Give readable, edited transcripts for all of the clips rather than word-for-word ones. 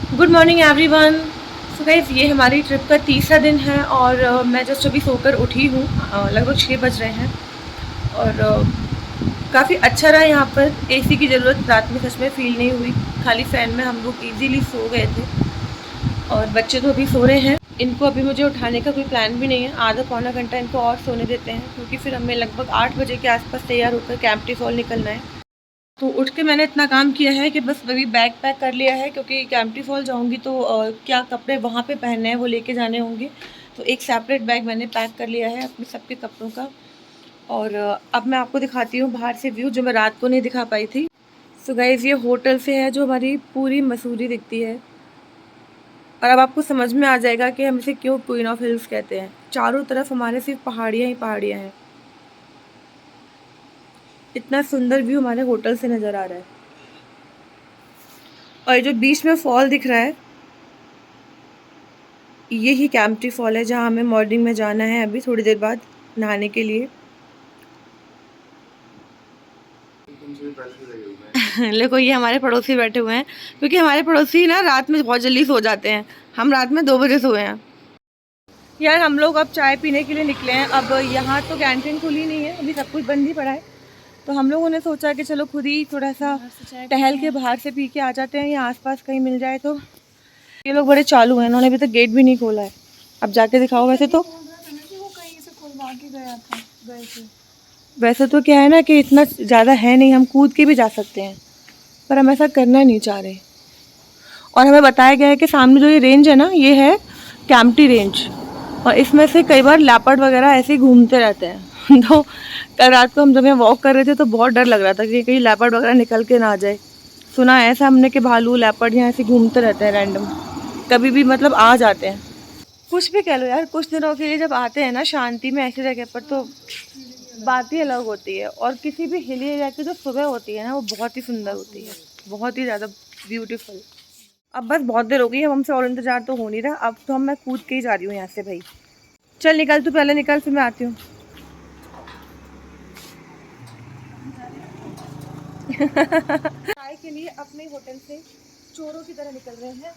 Good morning everyone. So guys, ये हमारी trip का तीसरा दिन है और मैं जस्ट अभी सोकर उठी हूँ। लगभग 6 बज रहे हैं और काफ़ी अच्छा रहा यहाँ पर। एसी की ज़रूरत रात में सच में फ़ील नहीं हुई। खाली फ़ैन में हम लोग इजीली सो गए थे और बच्चे तो अभी सो रहे हैं। इनको अभी मुझे उठाने का कोई प्लान भी नहीं है। आधा पौना घंटा इनको और सोने देते हैं क्योंकि फिर हमें लगभग 8 बजे के आसपास तैयार होकर कैंपटी फॉल निकलना है। तो उठ के मैंने इतना काम किया है कि बस अभी बैग पैक कर लिया है क्योंकि कैंपटी फॉल जाऊंगी तो क्या कपड़े वहाँ पे पहनने हैं वो लेके जाने होंगे। तो एक सेपरेट बैग मैंने पैक कर लिया है अपने सबके कपड़ों का। और अब मैं आपको दिखाती हूँ बाहर से व्यू जो मैं रात को नहीं दिखा पाई थी। सो गाइस, ये होटल से है जो हमारी पूरी मसूरी दिखती है। और अब आपको समझ में आ जाएगा कि हम इसे क्यों क्वीन ऑफ हिल्स कहते हैं। चारों तरफ हमारे सिर्फ पहाड़ियाँ ही पहाड़ियाँ हैं। इतना सुंदर व्यू हमारे होटल से नज़र आ रहा है। और ये जो बीच में फॉल दिख रहा है यही कैंपटी फॉल है जहाँ हमें मॉर्निंग में जाना है अभी थोड़ी देर बाद नहाने के लिए। देखो, ये हमारे पड़ोसी बैठे हुए हैं क्योंकि हमारे पड़ोसी ना रात में बहुत जल्दी सो जाते हैं। हम रात में 2 बजे सोए हैं। यार, हम लोग अब चाय पीने के लिए निकले हैं। अब यहाँ तो कैंटीन खुली नहीं है, अभी सब कुछ बंद ही पड़ा है। तो हम लोगों ने सोचा कि चलो खुद ही थोड़ा सा टहल के बाहर से पी के आ जाते हैं या आसपास कहीं मिल जाए तो। ये लोग बड़े चालू हैं, इन्होंने अभी तक गेट भी नहीं खोला है। अब जाके दिखाओ। वैसे तो क्या है ना कि इतना ज़्यादा है नहीं, हम कूद के भी जा सकते हैं, पर हम ऐसा करना नहीं चाह रहे। और हमें बताया गया है कि सामने जो ये रेंज है ना, ये है कैंपटी रेंज और इसमें से कई बार लेपर्ड वगैरह ऐसे ही घूमते रहते हैं। तो कल रात को हम जब यहाँ वॉक कर रहे थे तो बहुत डर लग रहा था कि कहीं लेपर्ड वगैरह निकल के ना आ जाए। सुना है ऐसा हमने कि भालू लेपर्ड यहाँ ऐसे घूमते रहते हैं रैंडम, कभी भी मतलब आ जाते हैं। कुछ भी कह लो यार, कुछ दिनों के लिए जब आते हैं ना शांति में ऐसी जगह पर तो बात ही अलग होती है। और किसी भी हिली एरिया की जो सुबह होती है ना वो बहुत ही सुंदर होती है, बहुत ही ज़्यादा ब्यूटीफुल। अब बस बहुत देर हो गई, अब हमसे और इंतजार तो हो नहीं रहा। अब तो मैं कूद के ही जा रही हूँ यहाँ से। भाई चल निकल, तू पहले निकल फिर मैं आती हूँ। चाय के लिए अपने होटल से चोरों की तरह निकल रहे हैं।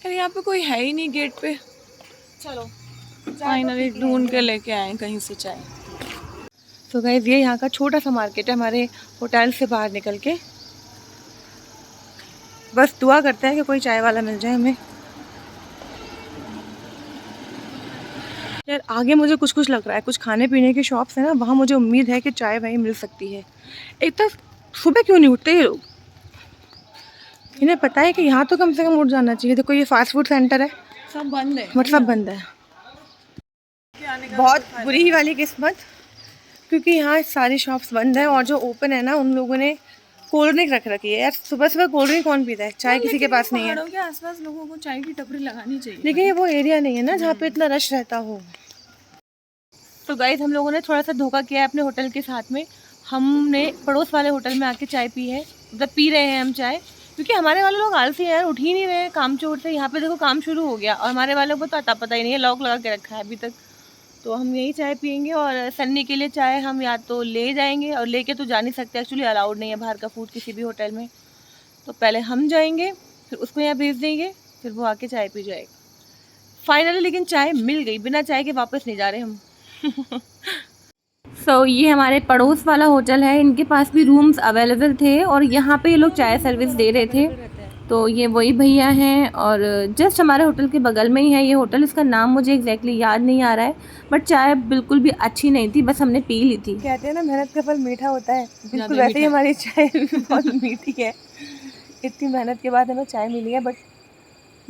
यार, यहाँ पे कोई है ही नहीं गेट पे। चलो फाइनली ढूंढ के लेके आए कहीं से चाय। तो गाइस, ये यहाँ का छोटा सा मार्केट है हमारे होटल से बाहर निकल के। बस दुआ करते हैं कि कोई चाय वाला मिल जाए हमें। यार, आगे मुझे कुछ कुछ लग रहा है, कुछ खाने पीने की शॉप्स है ना, वहाँ मुझे उम्मीद है कि चाय भाई मिल सकती है। एक तो सुबह क्यों नहीं उठते ये लोग? इन्हें पता है कि यहाँ तो कम से कम उठ जाना चाहिए। देखो, ये फास्ट फूड सेंटर है, सब बंद है, बट सब बंद है। बहुत बुरी वाली किस्मत, क्योंकि यहाँ सारी शॉप्स बंद हैं और जो ओपन है ना उन लोगों ने कोल्ड ड्रिंक रख रखी है। यार, सुबह सुबह कोल्ड ड्रिंक कौन पीता है? चाय किसी के पास नहीं है। पहाड़ों के आसपास लोगों को चाय की टपरी लगानी चाहिए, लेकिन ये वो एरिया नहीं है ना जहाँ पे इतना रश रहता हो। तो गाइस, हम लोगों ने थोड़ा सा धोखा किया है अपने होटल के साथ में। हमने पड़ोस वाले होटल में आके चाय पी है, मतलब पी रहे हैं हम चाय, क्योंकि हमारे वाले लोग आलसी हैं यार, उठ ही नहीं रहे हैं काम चोर से। यहाँ पे देखो काम शुरू हो गया और हमारे वालों को तो अता पता ही नहीं है, लॉक लगा के रखा है अभी तक। तो हम यही चाय पियेंगे और सन्नी के लिए चाय हम या तो ले जाएंगे, और लेके तो जा नहीं सकते, एक्चुअली अलाउड नहीं है बाहर का फूड किसी भी होटल में। तो पहले हम जाएंगे, फिर उसको यहाँ भेज देंगे, फिर वो आके चाय पी जाएगा फाइनली। लेकिन चाय मिल गई, बिना चाय के वापस नहीं जा रहे हम। ये हमारे पड़ोस वाला होटल है, इनके पास भी रूम्स अवेलेबल थे और यहाँ पे ये लोग चाय सर्विस दे रहे थे। तो ये वही भैया हैं और जस्ट हमारे होटल के बगल में ही है ये होटल। इसका नाम मुझे एग्जैक्टली याद नहीं आ रहा है, बट चाय बिल्कुल भी अच्छी नहीं थी, बस हमने पी ली थी। कहते हैं ना, मेहनत का फल मीठा होता है, बिल्कुल वैसे ही हमारी चाय भी बहुत मीठी है। इतनी मेहनत के बाद हमें चाय मिली है, बट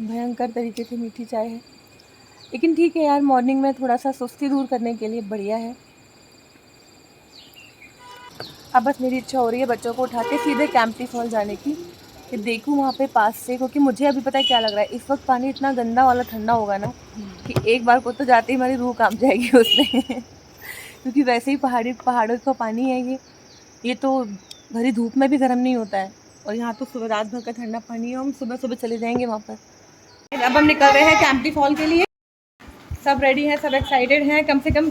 भयंकर तरीके से मीठी चाय है। लेकिन ठीक है यार, मॉर्निंग में थोड़ा सा सुस्ती दूर करने के लिए बढ़िया है। अब बस मेरी इच्छा हो रही है बच्चों को उठा के सीधे कैंपटी फॉल जाने की, कि देखूँ वहाँ पे पास से, क्योंकि मुझे अभी पता है क्या लग रहा है, इस वक्त पानी इतना गंदा वाला ठंडा होगा ना कि एक बार को तो जाते ही हमारी रूह कांप जाएगी उसमें। क्योंकि वैसे ही पहाड़ों का पानी है ये तो भरी धूप में भी गर्म नहीं होता है। और यहाँ तो सुबह रात भर का ठंडा पानी है। हम सुबह सुबह चले जाएंगे वहाँ पर। अब हम निकल रहे हैं कैंपटी फॉल के लिए। सब रेडी हैं, सब एक्साइटेड हैं, कम से कम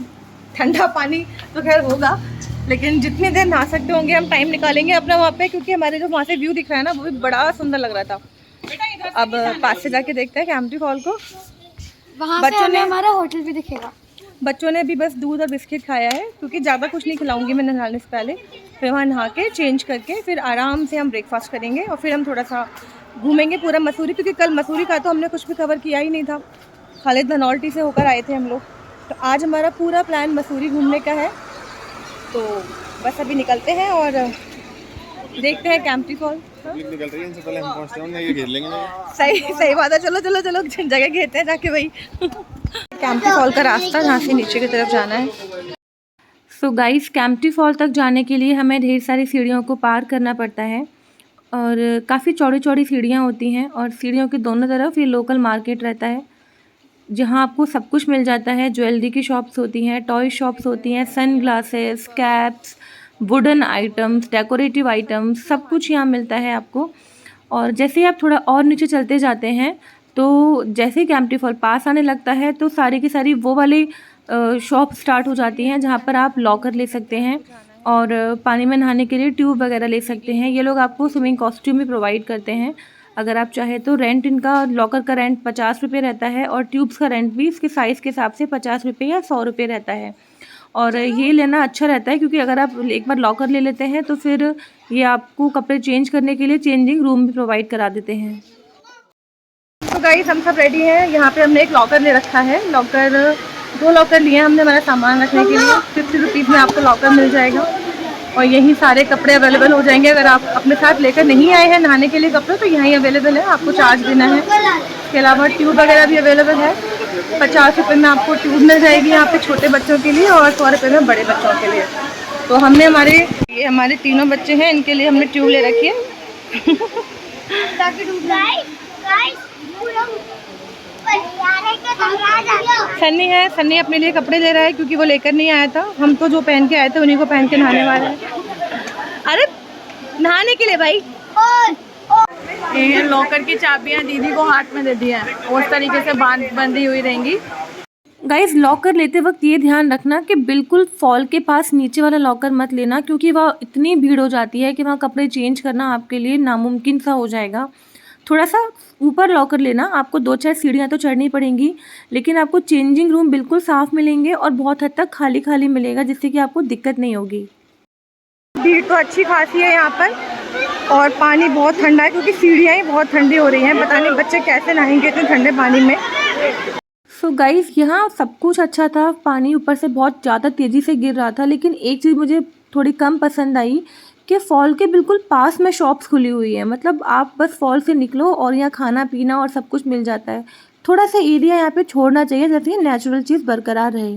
ठंडा पानी तो खैर होगा, लेकिन जितनी देर नहा सकते होंगे हम टाइम निकालेंगे अपना वहाँ पे, क्योंकि हमारे जो वहाँ से व्यू दिख रहा है ना वो भी बड़ा सुंदर लग रहा था। अब पास से जाके देखते हैं कैंपटी फॉल को। वहाँ से हमें हमारा होटल भी दिखेगा। बच्चों ने अभी बस दूध और बिस्किट खाया है, क्योंकि ज़्यादा कुछ नहीं खिलाऊंगी मैं नहाने से पहले। फिर वहाँ नहा के चेंज करके फिर आराम से हम ब्रेकफास्ट करेंगे और फिर हम थोड़ा सा घूमेंगे पूरा मसूरी, क्योंकि कल मसूरी का तो हमने कुछ भी कवर किया ही नहीं था, खाली धनौल्टी से होकर आए थे हम लोग। तो आज हमारा पूरा प्लान मसूरी घूमने का है। तो बस अभी निकलते हैं और देखते हैं कैंपटी फॉल। निकल रही है, इनसे पहले हम पहुंचते हैं, ये घेर लेंगे। सही बात है। चलो चलो चलो जगह घेरते हैं जाके भाई। कैंपटी फॉल का रास्ता जहाँ से नीचे की तरफ जाना है। सो गाइस, कैंपटी फॉल तक जाने के लिए हमें ढेर सारी सीढ़ियों को पार करना पड़ता है और काफ़ी चौड़ी चौड़ी सीढ़ियाँ होती हैं और सीढ़ियों के दोनों तरफ ये लोकल मार्केट रहता है, जहाँ आपको सब कुछ मिल जाता है। ज्वेलरी की शॉप्स होती हैं, टॉय शॉप्स होती हैं, sunglasses, caps, wooden items, decorative items, सब कुछ यहाँ मिलता है आपको। और जैसे ही आप थोड़ा और नीचे चलते जाते हैं तो जैसे ही कैंपटी फॉल पास आने लगता है तो सारी की सारी वो वाली शॉप स्टार्ट हो जाती हैं जहाँ पर आप लॉकर ले सकते हैं और पानी में नहाने के लिए ट्यूब वगैरह ले सकते हैं। ये लोग आपको स्विमिंग कॉस्ट्यूम भी प्रोवाइड करते हैं अगर आप चाहे तो। रेंट इनका, लॉकर का रेंट 50 रुपये रहता है और ट्यूब्स का रेंट भी इसके साइज़ के हिसाब से 50 रुपये या 100 रुपये रहता है। और ये लेना अच्छा रहता है, क्योंकि अगर आप एक बार लॉकर ले लेते हैं तो फिर ये आपको कपड़े चेंज करने के लिए चेंजिंग रूम भी प्रोवाइड करा देते हैं। तो गाइस, हम सब रेडी हैं। यहाँ पे हमने एक लॉकर ले रखा है। दो लॉकर लिए हमने हमारा सामान रखने के लिए। 50 रुपीज़ में आपको लॉकर मिल जाएगा और यहीं सारे कपड़े अवेलेबल हो जाएंगे। अगर आप अपने साथ लेकर नहीं आए हैं नहाने के लिए कपड़े तो यहीं अवेलेबल है, आपको चार्ज देना है। इसके अलावा ट्यूब वगैरह भी अवेलेबल है। 50 रुपये में आपको ट्यूब मिल जाएगी यहाँ पे छोटे बच्चों के लिए और 100 रुपये में बड़े बच्चों के लिए। तो हमने हमारे तीनों बच्चे हैं, इनके लिए हमने ट्यूब ले रखी है। सन्नी अपने लिए कपड़े ले रहा है क्योंकि वो लेकर नहीं आया था। हम तो जो पहन के आए थे उन्हीं को पहन के नहाने वाले हैं। अरे नहाने के लिए भाई। ये लॉकर की चाबियां दीदी को हाथ में दे दी है, उस तरीके से बंधी हुई रहेंगी। गाइस, लॉकर लेते वक्त ये ध्यान रखना कि बिल्कुल फॉल के पास नीचे वाला लॉकर मत लेना, क्योंकि वह इतनी भीड़ हो जाती है कि वहाँ कपड़े चेंज करना आपके लिए नामुमकिन सा हो जाएगा। थोड़ा सा ऊपर लॉकर लेना, आपको 2-4 सीढ़ियाँ तो चढ़नी पड़ेंगी, लेकिन आपको चेंजिंग रूम बिल्कुल साफ़ मिलेंगे और बहुत हद तक खाली खाली मिलेगा, जिससे कि आपको दिक्कत नहीं होगी। भीड़ तो अच्छी खासी है यहाँ पर और पानी बहुत ठंडा है, क्योंकि सीढ़ियाँ ही बहुत ठंडी हो रही हैं। पता नहीं बच्चे कैसे नहाएंगे इतने ठंडे पानी में। सो गाइस, यहाँ सब कुछ अच्छा था। पानी ऊपर से बहुत ज़्यादा तेज़ी से गिर रहा था, लेकिन एक चीज़ मुझे थोड़ी कम पसंद आई कि फॉल के बिल्कुल पास में शॉप्स खुली हुई है। मतलब आप बस फॉल से निकलो और यहाँ खाना पीना और सब कुछ मिल जाता है। थोड़ा सा एरिया यहाँ पे छोड़ना चाहिए, जैसे नेचुरल चीज़ बरकरार रहे।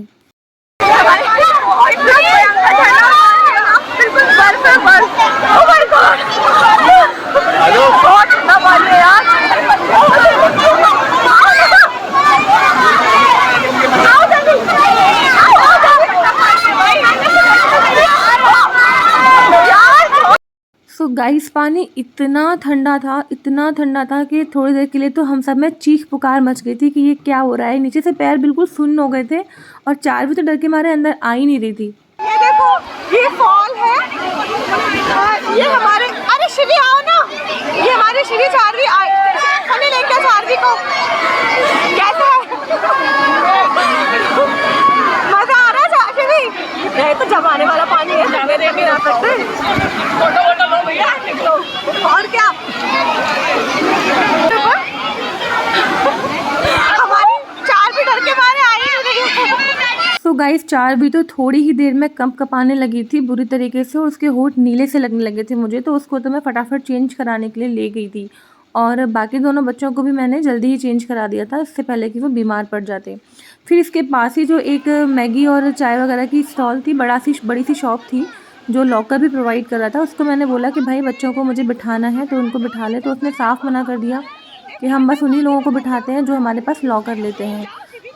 सो गाइस, पानी इतना ठंडा था कि थोड़ी देर के लिए तो हम सब में चीख पुकार मच गई थी कि ये क्या हो रहा है। नीचे से पैर बिल्कुल सुन्न हो गए थे और चार भी तो डर के मारे अंदर आ ही नहीं रही थी। ये देखो, ये फॉल है। ये हमारे, अरे शिवी आओ ना, ये हमारे शिवी चारवी हमें लेकर चारवी को। कैसा है? मजा आ रहा है शिवी? नहीं तो जमाने वाला पानी है, जाने दे भी ना सकते। फोटो लो भैया, निकलो। और क्या हमारी चार भी डर के मारे आई नहीं। तो गाइस, चार भी तो थोड़ी ही देर में कँपाने लगी थी बुरी तरीके से और उसके होंठ नीले से लगने लगे थे मुझे, तो उसको तो मैं फटाफट चेंज कराने के लिए ले गई थी। और बाकी दोनों बच्चों को भी मैंने जल्दी ही चेंज करा दिया था, इससे पहले कि वो बीमार पड़ जाते। फिर इसके पास ही जो एक मैगी और चाय वगैरह की स्टॉल थी, बड़ी सी शॉप थी जो लॉकर भी प्रोवाइड कर रहा था। उसको मैंने बोला कि भाई बच्चों को मुझे बिठाना है तो उनको बिठा ले, तो उसने साफ़ मना कर दिया कि हम बस उन्हीं लोगों को बिठाते हैं जो हमारे पास लॉकर लेते हैं।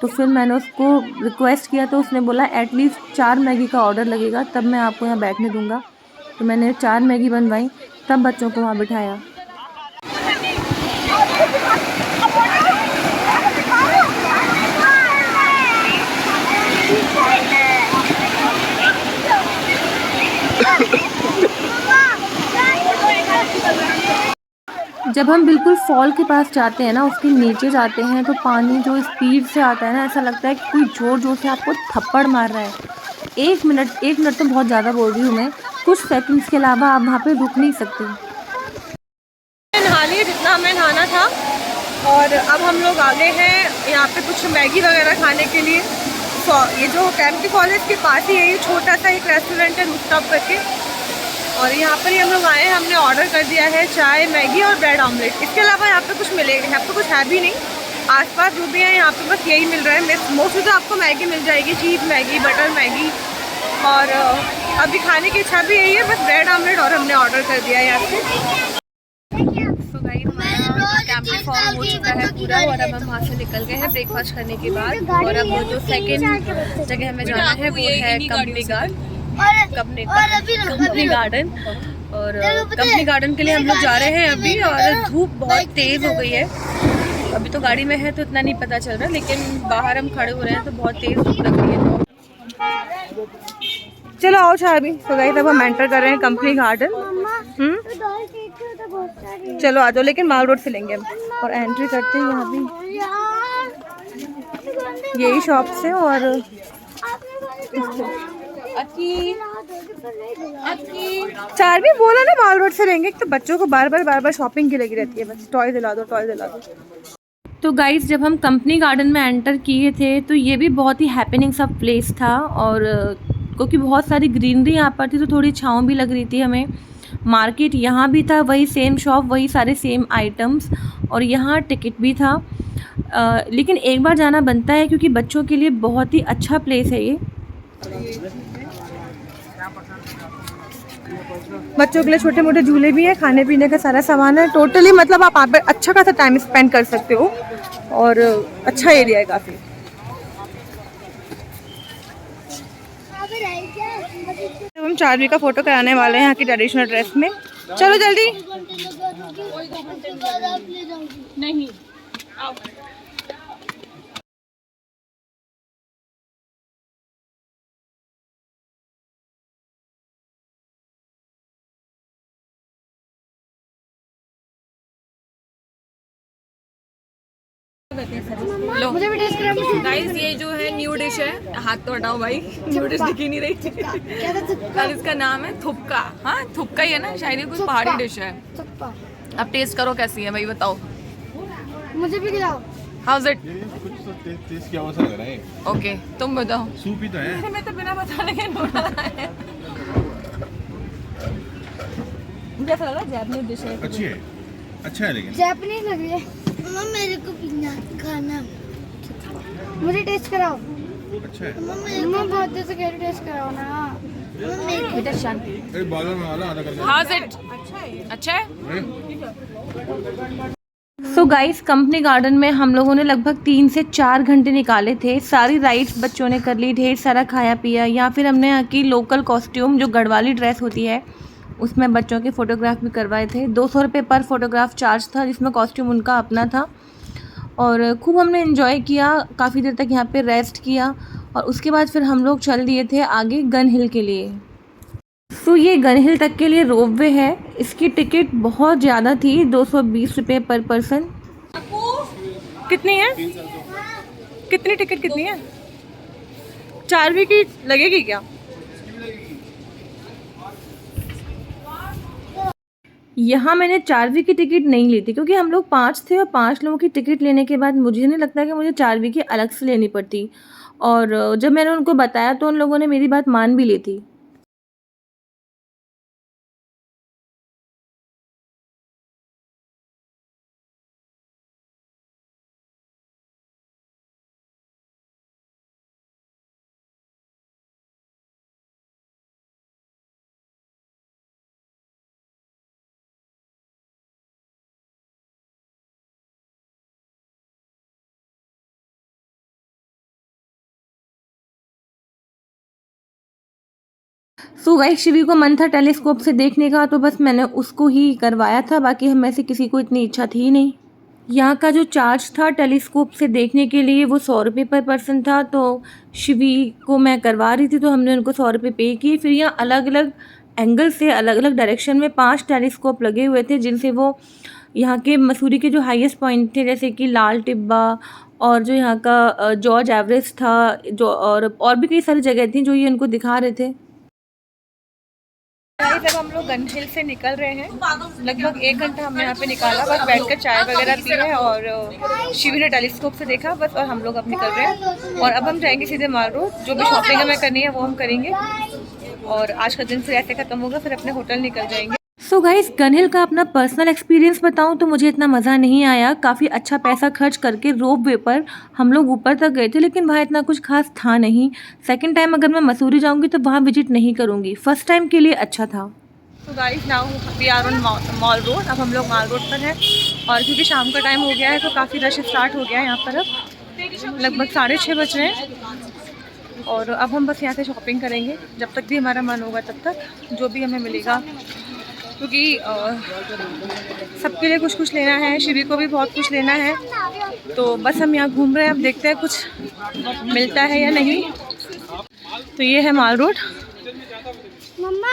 तो फिर मैंने उसको रिक्वेस्ट किया तो उसने बोला एटलीस्ट 4 मैगी का ऑर्डर लगेगा तब मैं आपको यहाँ बैठने दूँगा। तो मैंने 4 मैगी बनवाई, तब बच्चों को वहाँ बिठाया। जब हम बिल्कुल फॉल के पास जाते हैं ना, उसके नीचे जाते हैं, तो पानी जो स्पीड से आता है ना, ऐसा लगता है कि कोई ज़ोर ज़ोर से आपको थप्पड़ मार रहा है। 1 मिनट तो बहुत ज़्यादा बोल रही हूँ मैं, कुछ सेकंड्स के अलावा आप वहाँ पे रुक नहीं सकते। नहा लिए जितना हमें नहाना था, और अब हम लोग आ गए हैं यहाँ पे कुछ मैगी वगैरह खाने के लिए। तो ये जो कैंपटी कॉलेज के पास ही है, ये छोटा सा एक रेस्टोरेंट है रूफटॉप करके, और यहाँ पर ही हम लोग आए हैं। हमने ऑर्डर कर दिया है चाय, मैगी और ब्रेड ऑमलेट। इसके अलावा यहाँ पे कुछ मिलेगा, यहाँ पे कुछ है भी नहीं। आसपास जो भी है यहाँ पे बस यही मिल रहा है। मोस्टली तो आपको मैगी मिल जाएगी, चीज़ मैगी, बटर मैगी, और अभी खाने की इच्छा भी यही है, बस ब्रेड ऑमलेट, और हमने ऑर्डर कर दिया है यहाँ से। कैंपटी फॉर्म हो चुका है पूरा, और अब हम वहाँ से निकल गए हैं ब्रेकफास्ट करने के बाद। और अब जो सेकेंड जगह हमें जाना है वो है कंपनी गार्डन। और कंपनी गार्डन के लिए हम लोग जा रहे हैं अभी, और धूप बहुत तेज़ हो गई है। अभी तो गाड़ी में है तो इतना नहीं पता चल रहा, लेकिन बाहर हम खड़े हो रहे हैं तो बहुत तेज़ धूप लग रही है। चलो आओ चाबी। तो गाइस अब हम एंटर कर रहे हैं कंपनी गार्डन। चलो आ जाओ, लेकिन माल रोड से लेंगे हम। और एंट्री करते हैं यहाँ भी यही शॉप से। और चार भी बोला ना माल रोड से लेंगे, तो बच्चों को बार बार शॉपिंग की लगी रहती है, बस टॉय दिला दो, टॉय दिला दो। तो गाइस जब हम कंपनी गार्डन में एंटर किए थे तो ये भी बहुत ही हैपनिंग सा प्लेस था, और क्योंकि बहुत सारी ग्रीनरी यहाँ पर थी तो थोड़ी छाँव भी लग रही थी हमें। मार्केट यहाँ भी था, वही सेम शॉप, वही सारे सेम आइटम्स, और यहाँ टिकट भी था। लेकिन एक बार जाना बनता है क्योंकि बच्चों के लिए बहुत ही अच्छा प्लेस है ये। बच्चों के लिए छोटे मोटे झूले भी हैं, खाने पीने का सारा सामान है। टोटली मतलब आप यहाँ पे अच्छा खासा टाइम स्पेंड कर सकते हो, और अच्छा एरिया है काफ़ी। हम चार्वी का फोटो कराने वाले हैं यहाँ की ट्रेडिशनल ड्रेस में। चलो जल्दी। नहीं लो मुझे भी टेस्ट करना। गाइस ये जो है न्यू डिश है, हाथ तो हटाओ भाई, न्यू डिश दिख ही नहीं रही। और इसका नाम है थुपका। हाँ थुपका ही है ना, शायद ये कुछ पहाड़ी डिश है। अब टेस्ट करो कैसी है भाई, बताओ। मुझे भी खिलाओ। House it? कुछ तो टेस्ट क्या लग रहा है। ओके तुम बताओ। सूप ही तो है। मैं तो बिना बताने के मुझे ऐसा लगा जैपनीज डिश है। अच्छी है, अच्छा है, लेकिन जापानीज लग रही है। मम्मा मेरे को पीना खाना, मुझे टेस्ट कराओ। अच्छा है। मम्मा बहुत देर से कह रही टेस्ट कराओ ना। बेटा शांत। एक बालों में वाला आधा कर। House it? अच्छा है। सो गाइस कंपनी गार्डन में हम लोगों ने लगभग 3 से 4 घंटे निकाले थे। सारी राइड्स बच्चों ने कर ली, ढेर सारा खाया पिया, या फिर हमने यहाँ की लोकल कॉस्ट्यूम जो गढ़वाली ड्रेस होती है उसमें बच्चों के फ़ोटोग्राफ भी करवाए थे। 200 रुपये पर फोटोग्राफ चार्ज था, जिसमें कॉस्ट्यूम उनका अपना था। और खूब हमने एंजॉय किया, काफ़ी देर तक यहाँ पे रेस्ट किया, और उसके बाद फिर हम लोग चल दिए थे आगे गन हिल के लिए। तो ये गन हिल तक के लिए रोपवे है। इसकी टिकट बहुत ज़्यादा थी, 220 रुपये पर पर्सन। कितनी है? कितनी टिकट कितनी है? चारवी की लगेगी क्या? यहाँ मैंने चारवी की टिकट नहीं ली थी क्योंकि हम लोग 5 थे, और 5 लोगों की टिकट लेने के बाद मुझे नहीं लगता कि मुझे चारवी की अलग से लेनी पड़ती। और जब मैंने उनको बताया तो उन लोगों ने मेरी बात मान भी ली थी। सो गाइस शिवी को मन था टेलीस्कोप से देखने का, तो बस मैंने उसको ही करवाया था, बाकी हम में से किसी को इतनी इच्छा थी नहीं। यहाँ का जो चार्ज था टेलीस्कोप से देखने के लिए वो 100 रुपये पर पर्सन था। तो शिवी को मैं करवा रही थी तो हमने उनको 100 रुपये पे किए। फिर यहाँ अलग अलग एंगल से अलग अलग डायरेक्शन में 5 टेलीस्कोप लगे हुए थे, जिनसे वो यहाँ के मसूरी के जो हाईएस्ट पॉइंट थे जैसे कि लाल टिब्बा और जो यहाँ का जॉर्ज एवरेस्ट था, जो और भी कई सारी जगह थी जो ये उनको दिखा रहे थे। जब हम लोग गन हिल से निकल रहे हैं, लगभग 1 घंटा हमने यहाँ पे निकाला, बस बैठकर चाय वगैरह पी रहे हैं और शिवी ने टेलीस्कोप से देखा बस, और हम लोग अब निकल रहे हैं। और अब हम जाएंगे सीधे माल रोड, जो भी शॉपिंग हमें करनी है वो हम करेंगे और आज का दिन फिर ऐसे ख़त्म होगा, फिर अपने होटल निकल जाएंगे। सो गाइस, गन हिल का अपना पर्सनल एक्सपीरियंस बताऊं तो मुझे इतना मज़ा नहीं आया। काफ़ी अच्छा पैसा खर्च करके रोप वे पर हम लोग ऊपर तक गए थे, लेकिन वहाँ इतना कुछ खास था नहीं। सेकंड टाइम अगर मैं मसूरी जाऊंगी तो वहाँ विजिट नहीं करूंगी, फर्स्ट टाइम के लिए अच्छा था। तो guys now we are on mall road. अब हम लोग मॉल रोड पर हैं और क्योंकि शाम का टाइम हो गया है तो काफ़ी रश स्टार्ट हो गया है यहाँ पर। अब लगभग 6:30 बज रहे हैं और अब हम बस यहाँ से शॉपिंग करेंगे जब तक भी हमारा मन होगा, तब तक जो भी हमें मिलेगा, क्योंकि सबके लिए कुछ कुछ लेना है, शिवी को भी बहुत कुछ लेना है। तो बस हम यहाँ घूम रहे हैं, अब देखते हैं कुछ मिलता है या नहीं। तो ये है माल रोड,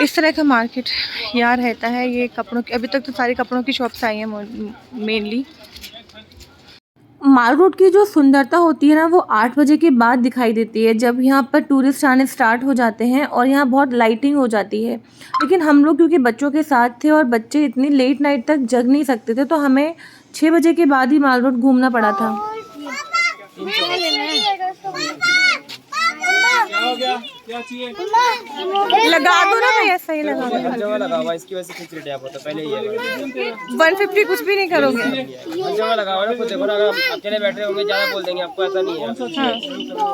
इस तरह का मार्केट यहाँ रहता है। ये कपड़ों की, अभी तक तो सारी कपड़ों की शॉप्स आई हैं मेनली। माल रोड की जो सुंदरता होती है ना, वो 8 बजे के बाद दिखाई देती है, जब यहाँ पर टूरिस्ट आने स्टार्ट हो जाते हैं और यहाँ बहुत लाइटिंग हो जाती है। लेकिन हम लोग क्योंकि बच्चों के साथ थे और बच्चे इतनी लेट नाइट तक जग नहीं सकते थे, तो हमें 6 बजे के बाद ही माल रोड घूमना पड़ा था। क्या चाहिए? लगा दो ना भैया, सही लगा दो। जगह लगा हुआ, इसकी वजह से खींच रहे आप, तो पहले ही है 150 कुछ भी नहीं करोगे? जगह लगा हुआ ना, खुद देखो ना, अगर आप अकेले बैठे होंगे ज़्यादा बोल देंगे आपको, ऐसा नहीं है।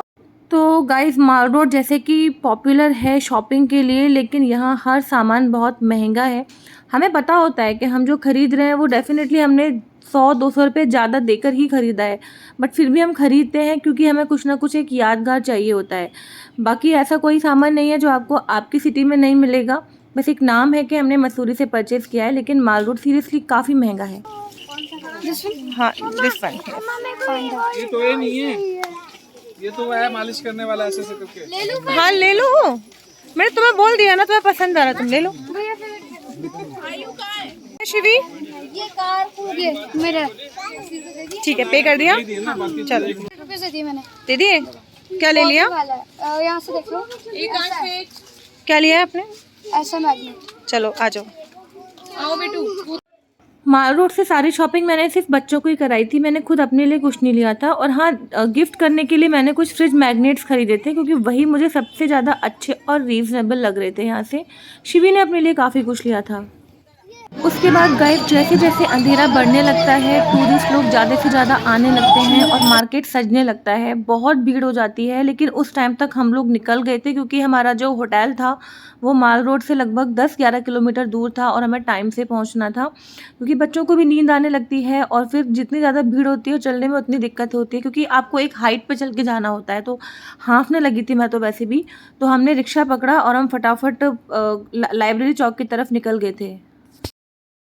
तो गाइस, माल रोड जैसे कि पॉपुलर है शॉपिंग के लिए, लेकिन यहाँ हर सामान बहुत महंगा है। हमें पता होता है कि हम जो खरीद रहे हैं वो डेफिनेटली हमने 100-200 रुपये ज़्यादा देकर ही ख़रीदा है, बट फिर भी हम ख़रीदते हैं क्योंकि हमें कुछ ना कुछ एक यादगार चाहिए होता है। बाकी ऐसा कोई सामान नहीं है जो आपको आपकी सिटी में नहीं मिलेगा, बस एक नाम है कि हमने मसूरी से परचेज़ किया है, लेकिन माल रोड सीरियसली काफ़ी महंगा है। हाँ, दिस वन। ये तो ये नहीं है, ये तो है मालिश करने वाला, ऐसे ऐसे करके। हाँ ले लो, मैंने तुम्हें बोल दिया ना, तुम्हें पसंद आ रहा, तुम ले लो। शिवी ये कार ये मेरा ठीक है, पे कर दिया, चलो रुपये से दी मैंने। दे दिए। क्या ले लिया? यहाँ से देख लो, क्या लिया है आपने? ऐसा मैग्नेट। चलो आ जाओ। माल रोड से सारी शॉपिंग मैंने सिर्फ बच्चों को ही कराई थी, मैंने खुद अपने लिए कुछ नहीं लिया था। और हाँ, गिफ्ट करने के लिए मैंने कुछ फ्रिज मैग्नेट्स खरीदे थे, क्योंकि वही मुझे सबसे ज़्यादा अच्छे और रीज़नेबल लग रहे थे यहाँ से। शिवी ने अपने लिए काफ़ी कुछ लिया था। उसके बाद गाइस, जैसे जैसे अंधेरा बढ़ने लगता है, टूरिस्ट लोग ज़्यादा से ज़्यादा आने लगते हैं और मार्केट सजने लगता है, बहुत भीड़ हो जाती है। लेकिन उस टाइम तक हम लोग निकल गए थे, क्योंकि हमारा जो होटल था वो माल रोड से लगभग 10-11 किलोमीटर दूर था और हमें टाइम से पहुंचना था, क्योंकि बच्चों को भी नींद आने लगती है और फिर जितनी ज़्यादा भीड़ होती है चलने में उतनी दिक्कत होती है, क्योंकि आपको एक हाइट पर चल के जाना होता है। तो हाँफने लगी थी मैं तो वैसे भी, तो हमने रिक्शा पकड़ा और हम फटाफट लाइब्रेरी चौक की तरफ निकल गए थे।